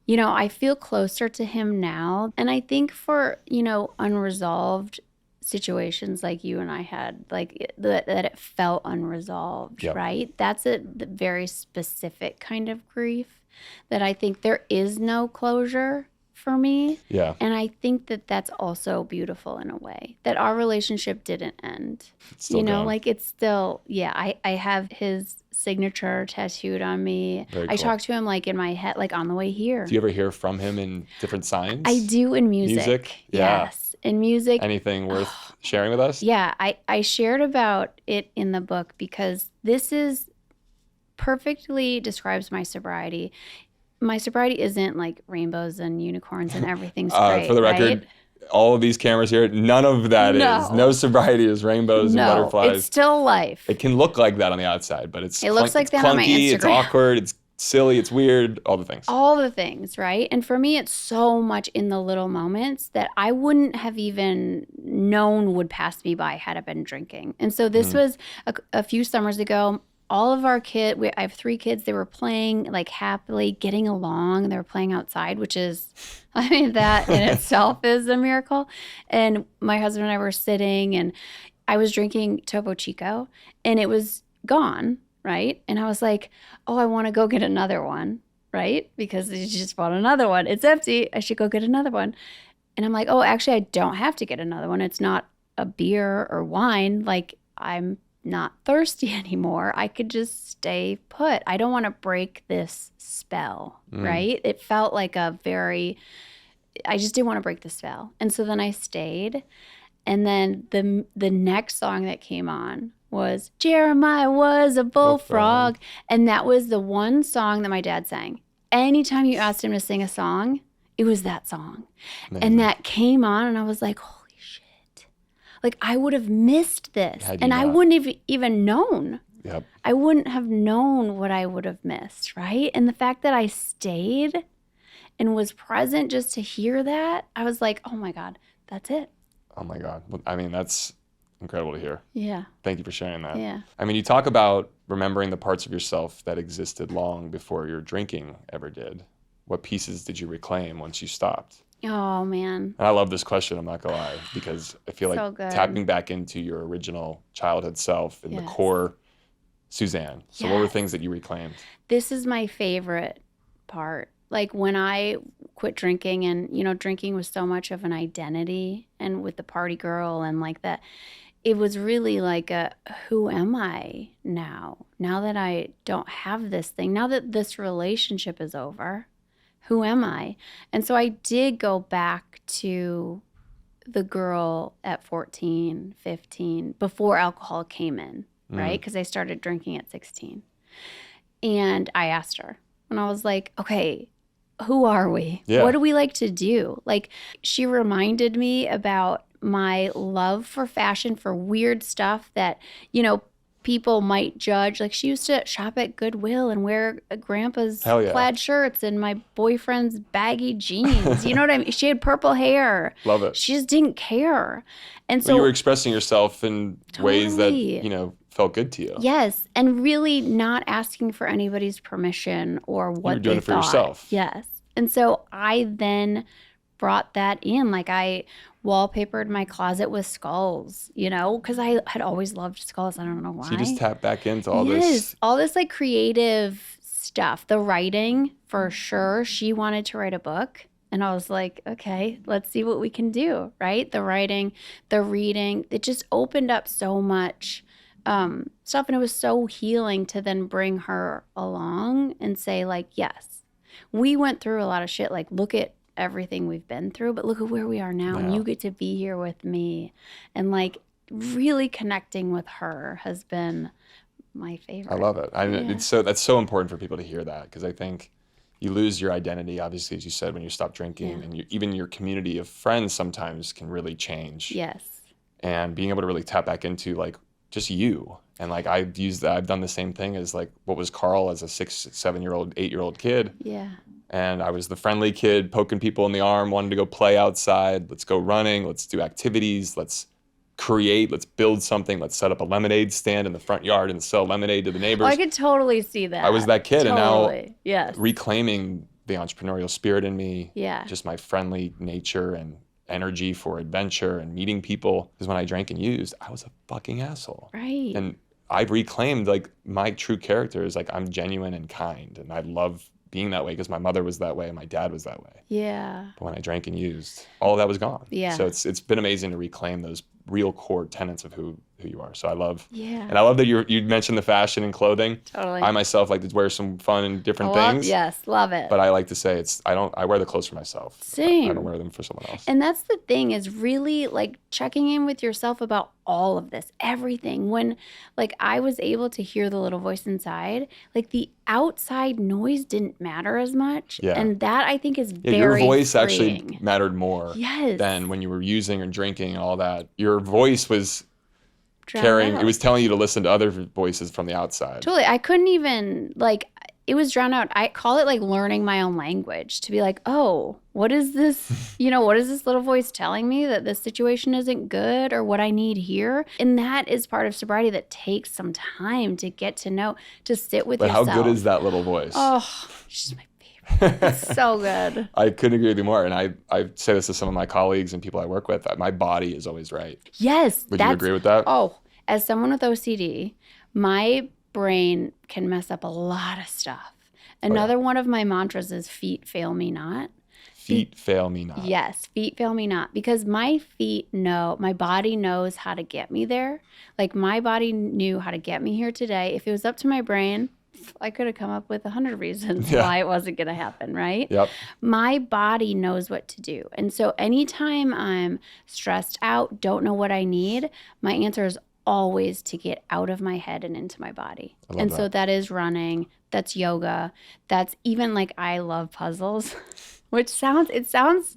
B: I feel closer to him now. And I think for, unresolved situations like you and I had, like that it felt unresolved, right? That's a very specific kind of grief that I think there is no closure for me.
A: Yeah.
B: And I think that that's also beautiful in a way, that our relationship didn't end.
A: It's still going.
B: Like it's still, I have his signature tattooed on me.
A: Very
B: I
A: cool.
B: talk to him like in my head, like on the way here.
A: Do you ever hear from him in different signs?
B: I do in music.
A: Yeah.
B: Yes. In music.
A: Anything worth sharing with us?
B: Yeah. I shared about it in the book because this is perfectly describes my sobriety. My sobriety isn't like rainbows and unicorns and everything's great.
A: For the record, all of these cameras here, none of that is. No sobriety is rainbows and butterflies.
B: It's still life.
A: It can look like that on the outside, but it
B: looks like that
A: clunky,
B: on my Instagram.
A: It's awkward, it's silly, it's weird, all the things.
B: All the things, right? And for me, it's so much in the little moments that I wouldn't have even known would pass me by had I been drinking. And so this was a few summers ago. All of our kids, I have 3 kids, they were playing like happily, getting along. They were playing outside, which is, that in itself is a miracle. And my husband and I were sitting and I was drinking Topo Chico and it was gone, right? And I was like, oh, I want to go get another one, right? Because you just bought another one. It's empty. I should go get another one. And I'm like, oh, actually, I don't have to get another one. It's not a beer or wine. Like I'm not thirsty anymore. I could just stay put. I don't want to break this spell, right? It felt like I just didn't want to break the spell. And so then I stayed. And then the next song that came on was Jeremiah was a bullfrog. And that was the one song that my dad sang. Anytime you asked him to sing a song, it was that song. Amazing. And that came on and I was like, like I would have missed this and I wouldn't have even known.
A: Yep.
B: I wouldn't have known what I would have missed, right? And the fact that I stayed and was present just to hear that, I was like, oh my God, that's it.
A: Oh my God. That's incredible to hear.
B: Yeah.
A: Thank you for sharing that.
B: Yeah.
A: You talk about remembering the parts of yourself that existed long before your drinking ever did. What pieces did you reclaim once you stopped?
B: Oh, man.
A: And I love this question, I'm not going to lie, because I feel like tapping back into your original childhood self and the core Suzanne. So what were things that you reclaimed?
B: This is my favorite part. Like when I quit drinking and, drinking was so much of an identity and with the party girl and like that, it was really like who am I now? Now that I don't have this thing, now that this relationship is over. Who am I? And so I did go back to the girl at 14, 15, before alcohol came in, right? Because I started drinking at 16. And I asked her, and I was like, okay, who are we?
A: Yeah.
B: What do we like to do? Like, she reminded me about my love for fashion, for weird stuff that, people might judge. Like, she used to shop at Goodwill and wear grandpa's
A: Hell yeah.
B: plaid shirts and my boyfriend's baggy jeans. You know what I mean? She had purple hair.
A: Love it.
B: She just didn't care. And
A: Well,
B: so
A: you were expressing yourself in ways that,
B: Totally.
A: felt good to you.
B: Yes, and really not asking for anybody's permission or what
A: You were doing
B: they
A: it for
B: thought.
A: yourself.
B: Yes. And so I then brought that in. Like, I wallpapered my closet with skulls, because I had always loved skulls. I don't know why.
A: So you just tap back into all
B: Yes,
A: this.
B: all this like creative stuff. The writing, for sure. She wanted to write a book. And I was like, okay, let's see what we can do, right? The writing, the reading, it just opened up so much stuff. And it was so healing to then bring her along and say, like, yes, we went through a lot of shit. Like, look at everything we've been through, but look at where we are now. And you get to be here with me. And like, really connecting with her has been my favorite.
A: I love it. That's so important for people to hear that, because I think you lose your identity, obviously, as you said, when you stop drinking, and even your community of friends sometimes can really change.
B: Yes.
A: And being able to really tap back into like just you. And like I've done the same thing as like what was Carl as a 6, 7-year-old, 8-year-old kid.
B: Yeah.
A: And I was the friendly kid poking people in the arm, wanting to go play outside. Let's go running. Let's do activities. Let's create. Let's build something. Let's set up a lemonade stand in the front yard and sell lemonade to the neighbors.
B: Oh, I could totally see that.
A: I was that kid.
B: Totally.
A: And now
B: yes.
A: reclaiming the entrepreneurial spirit in me.
B: Yeah.
A: Just my friendly nature and energy for adventure and meeting people. Because when I drank and used, I was a fucking asshole.
B: Right.
A: And I've reclaimed like my true character is like I'm genuine and kind. And I love being that way because my mother was that way and my dad was that way.
B: Yeah.
A: But when I drank and used, all of that was gone.
B: Yeah.
A: So it's been amazing to reclaim those real core tenets of who you are. So I love,
B: Yeah.
A: and I love that you mentioned the fashion and clothing.
B: Totally.
A: I myself like to wear some fun and different things.
B: Yes, love it.
A: But I like to say I wear the clothes for myself.
B: Same.
A: I don't wear them for someone else.
B: And that's the thing, is really like checking in with yourself about all of this, everything. When like I was able to hear the little voice inside, like the outside noise didn't matter as much.
A: Yeah.
B: And that I think is very
A: your voice
B: freeing.
A: actually mattered more
B: Yes.
A: than when you were using or drinking and all that. Your voice was
B: Drown
A: carrying,
B: out.
A: it was telling you to listen to other voices from the outside.
B: Totally. I couldn't even like, it was drowned out. I call it like learning my own language, to be like, oh, what is this? What is this little voice telling me, that this situation isn't good or what I need here? And that is part of sobriety that takes some time to get to know, to sit with
A: But
B: yourself.
A: how good is that little voice?
B: Oh, she's my favorite. It's so good.
A: I couldn't agree with you more. And I say this to some of my colleagues and people I work with, that my body is always right.
B: Yes.
A: Would you agree with that?
B: Oh, as someone with OCD, my brain can mess up a lot of stuff. Another one of my mantras is feet fail me not.
A: Feet fail me not.
B: Yes, feet fail me not, because my body knows how to get me there. Like my body knew how to get me here today. If it was up to my brain, I could have come up with 100 reasons why it wasn't going to happen, right?
A: Yep.
B: My body knows what to do. And so anytime I'm stressed out, don't know what I need, my answer is always to get out of my head and into my body. And so that is running, that's yoga, that's even like I love puzzles, which sounds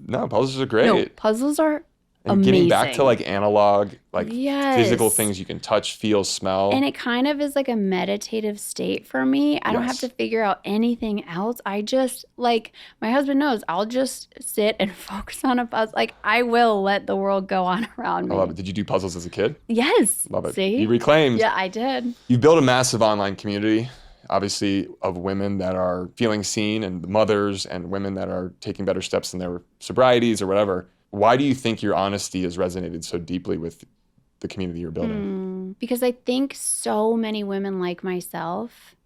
A: No, puzzles are great.
B: no, puzzles are
A: and
B: amazing.
A: getting back to like analog, like
B: Yes.
A: physical things you can touch, feel, smell.
B: And it kind of is like a meditative state for me. I don't have to figure out anything else. I just, like, my husband knows, I'll just sit and focus on a puzzle. Like, I will let the world go on around me.
A: I love it. Did you do puzzles as a kid?
B: Yes.
A: Love it.
B: See?
A: You reclaimed.
B: Yeah, I did.
A: You built a massive online community, obviously, of women that are feeling seen, and mothers and women that are taking better steps in their sobrieties or whatever. Why do you think your honesty has resonated so deeply with the community you're building?
B: Because I think so many women like myself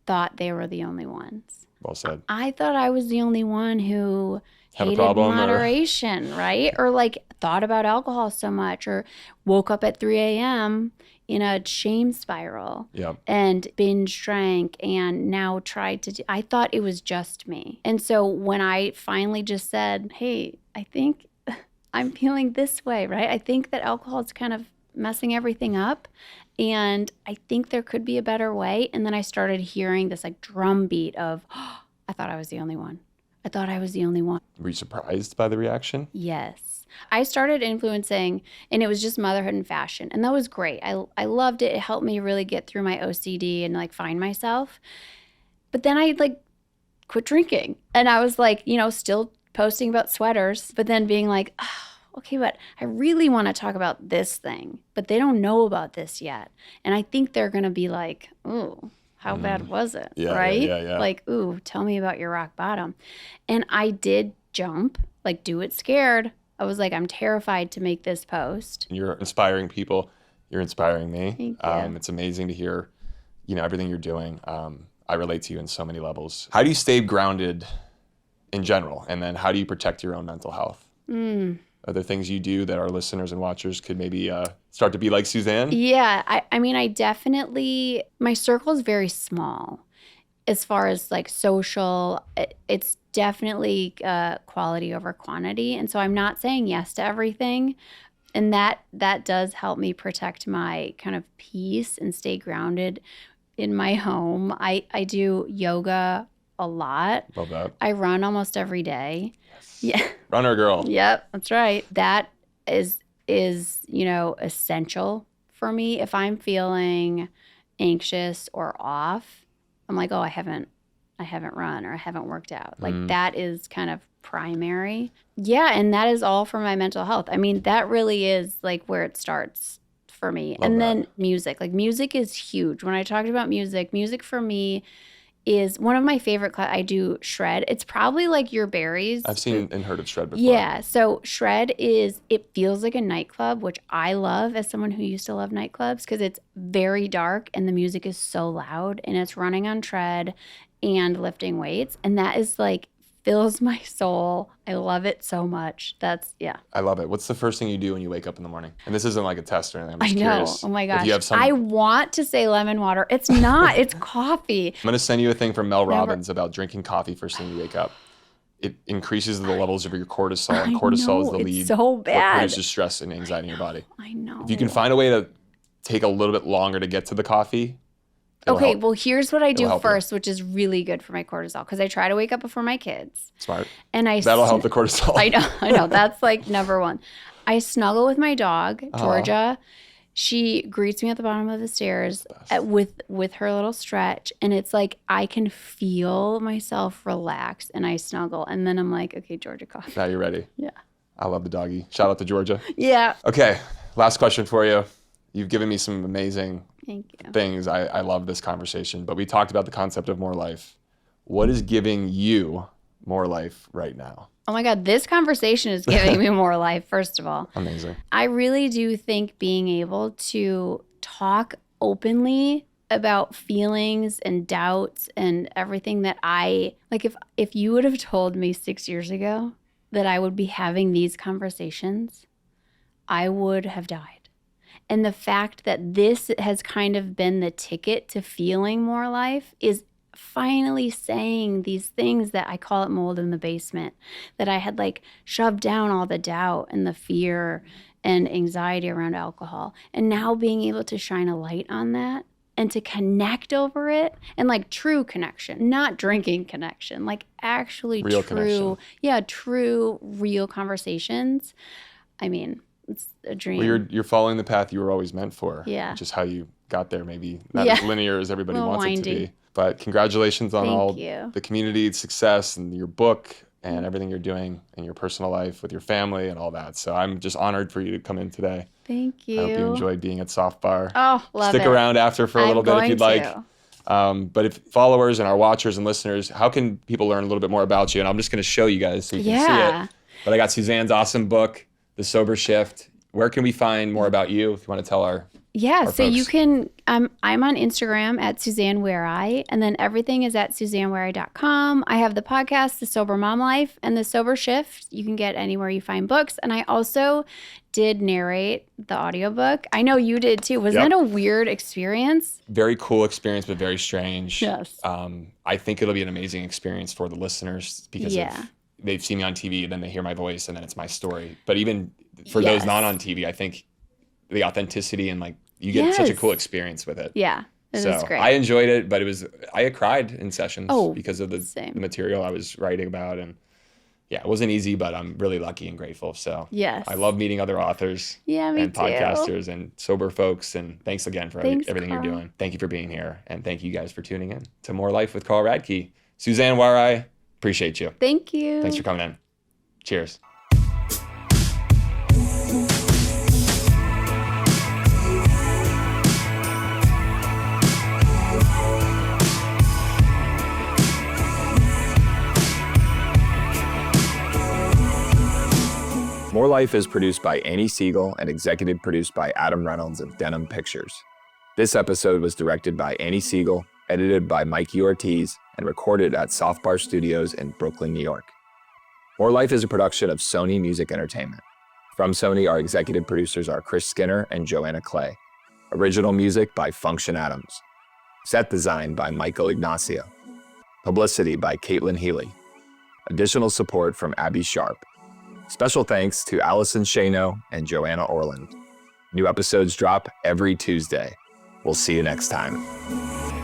B: thought they were the only ones.
A: Well said.
B: I thought I was the only one who
A: Had a
B: hated
A: problem,
B: moderation, right? Or like thought about alcohol so much, or woke up at 3 a.m. in a shame spiral and binge drank and now tried to I thought it was just me. And so when I finally just said, hey, I think I'm feeling this way, right? I think that alcohol is kind of messing everything up, and I think there could be a better way. And then I started hearing this like drumbeat of, oh, I thought I was the only one. I thought I was the only one.
A: Were you surprised by the reaction?
B: Yes. I started influencing, and it was just motherhood and fashion. And that was great. I loved it. It helped me really get through my OCD and like find myself. But then I like quit drinking. And I was like, still posting about sweaters, but then being like, oh, okay, but I really want to talk about this thing, but they don't know about this yet. And I think they're going to be like, ooh, how bad was it?
A: Yeah,
B: right?
A: yeah.
B: Like, ooh, tell me about your rock bottom. And I did jump, like do it scared. I was like, I'm terrified to make this post.
A: You're inspiring people. You're inspiring me.
B: Thank you.
A: It's amazing to hear, everything you're doing. I relate to you in so many levels. How do you stay grounded in general? And then how do you protect your own mental health? Are there things you do that our listeners and watchers could maybe start to be like Suzanne?
B: Yeah. I mean, I definitely, my circle is very small as far as like social. It's definitely quality over quantity. And so I'm not saying yes to everything. And that does help me protect my kind of peace and stay grounded in my home. I do yoga a lot.
A: Love that.
B: I run almost every day.
A: Yes.
B: Yeah.
A: Runner girl.
B: Yep, that's right. That is essential for me. If I'm feeling anxious or off, I'm like, oh, I haven't run or I haven't worked out. Like that is kind of primary. Yeah, and that is all for my mental health. I mean, that really is like where it starts for me.
A: Love
B: and
A: that.
B: then music. Like music is huge. When I talked about music for me is one of my favorite I do shred. It's probably like your berries.
A: I've seen and heard of shred before.
B: Yeah. So shred it feels like a nightclub, which I love as someone who used to love nightclubs because it's very dark and the music is so loud and it's running on tread and lifting weights. And that is like fills my soul. I love it so much.
A: I love it. What's the first thing you do when you wake up in the morning? And this isn't like a test or anything. I'm just
B: I know.
A: curious.
B: Oh my
A: if
B: gosh.
A: you have some...
B: I want to say lemon water. It's not. It's coffee.
A: I'm going to send you a thing from Mel Robbins about drinking coffee first thing you wake up. It increases the levels of your cortisol, and cortisol is the lead.
B: It's so bad.
A: What produces stress and anxiety in your body.
B: I know.
A: If you can find a way to take a little bit longer to get to the coffee.
B: Okay,
A: help.
B: well, here's what I do
A: help
B: first, which is really good for my cortisol because I try to wake up before my kids.
A: Smart.
B: And
A: That'll help the cortisol.
B: I know. That's like number one. I snuggle with my dog, Georgia. She greets me at the bottom of the stairs with her little stretch. And it's like I can feel myself relax and I snuggle. And then I'm like, okay, Georgia, coffee.
A: Now you're ready.
B: Yeah.
A: I love the doggy. Shout out to Georgia.
B: Yeah.
A: Okay, last question for you. You've given me some amazing
B: Thank you.
A: things. I love this conversation, but we talked about the concept of more life. What is giving you more life right now?
B: Oh my God, this conversation is giving me more life, first of all.
A: Amazing.
B: I really do think being able to talk openly about feelings and doubts and everything that if you would have told me 6 years ago that I would be having these conversations, I would have died. And the fact that this has kind of been the ticket to feeling more life is finally saying these things that I call it mold in the basement, that I had like shoved down all the doubt and the fear and anxiety around alcohol. And now being able to shine a light on that and to connect over it and like true connection, not drinking connection, like actually
A: real
B: true,
A: connection.
B: Yeah, true, real conversations. I mean, it's a dream.
A: Well, you're following the path you were always meant for.
B: Yeah.
A: Which is how you got there. Maybe not as linear as everybody wants it to
B: windy.
A: be. But congratulations on all
B: Thank you.
A: the community success and your book and everything you're doing in your personal life with your family and all that. So I'm just honored for you to come in today.
B: Thank you.
A: I hope you enjoyed being at Soft Bar.
B: Oh, love it.
A: Stick around after for a little bit if you'd like.
B: To.
A: But if followers and our watchers and listeners, how can people learn a little bit more about you? And I'm just going to show you guys so you can see it. But I got Suzanne's awesome book, The Sober Shift. Where can we find more about you if you want to tell our
B: so
A: folks?
B: you can, I'm on Instagram at Suzanne Warye, and then everything is at SuzanneWarye.com. I have the podcast, The Sober Mom Life, and The Sober Shift. You can get anywhere you find books. And I also did narrate the audiobook. I know you did too. Wasn't that a weird experience?
A: Very cool experience, but very strange.
B: Yes.
A: I think it'll be an amazing experience for the listeners because they've seen me on TV and then they hear my voice and then it's my story. But even for those not on TV, I think the authenticity and like you get such a cool experience with it.
B: Yeah. It is great.
A: I enjoyed it, but I cried in sessions because of the
B: same.
A: material I was writing about. And yeah, it wasn't easy, but I'm really lucky and grateful. So
B: Yes.
A: I love meeting other authors and podcasters and sober folks. And thanks again for everything
B: Carl.
A: you're doing. Thank you for being here. And thank you guys for tuning in to More Life with Carl Radke. Suzanne Warye, appreciate you.
B: Thank you.
A: Thanks for coming in. Cheers. More Life is produced by Annie Siegel and executive produced by Adam Reynolds of Denim Pictures. This episode was directed by Annie Siegel, edited by Mikey Ortiz, and recorded at Softbar Studios in Brooklyn, New York. More Life is a production of Sony Music Entertainment. From Sony, our executive producers are Chris Skinner and Joanna Clay. Original music by Function Adams. Set design by Michael Ignacio. Publicity by Caitlin Healy. Additional support from Abby Sharp. Special thanks to Allison Shano and Joanna Orland. New episodes drop every Tuesday. We'll see you next time.